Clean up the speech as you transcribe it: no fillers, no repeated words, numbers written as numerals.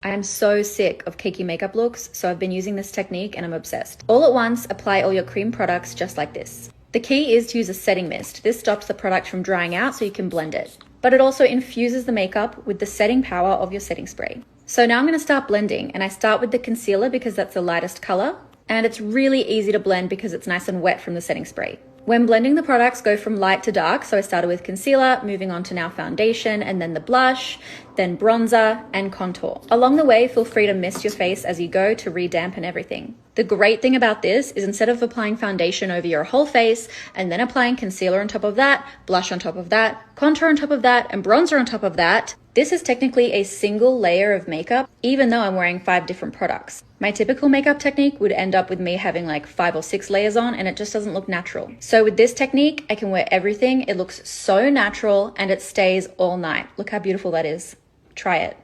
I am so sick of cakey makeup looks, so I've been using this technique and I'm obsessed. All at once, apply all your cream products just like this. The key is to use a setting mist. This stops the product from drying out so you can blend it. But it also infuses the makeup with the setting power of your setting spray. So now I'm going to start blending, and I start with the concealer because that's the lightest color, and it's really easy to blend because it's nice and wet from the setting spray. When blending, the products go from light to dark, so I started with concealer, moving on to now foundation, and then the blush, then bronzer, and contour. Along the way, feel free to mist your face as you go to re-dampen everything. The great thing about this is instead of applying foundation over your whole face, and then applying concealer on top of that, blush on top of that, contour on top of that, and bronzer on top of that, this is technically a single layer of makeup, even though I'm wearing 5 different products. My typical makeup technique would end up with me having like 5 or 6 layers on, and it just doesn't look natural. So with this technique, I can wear everything. It looks so natural and it stays all night. Look how beautiful that is. Try it.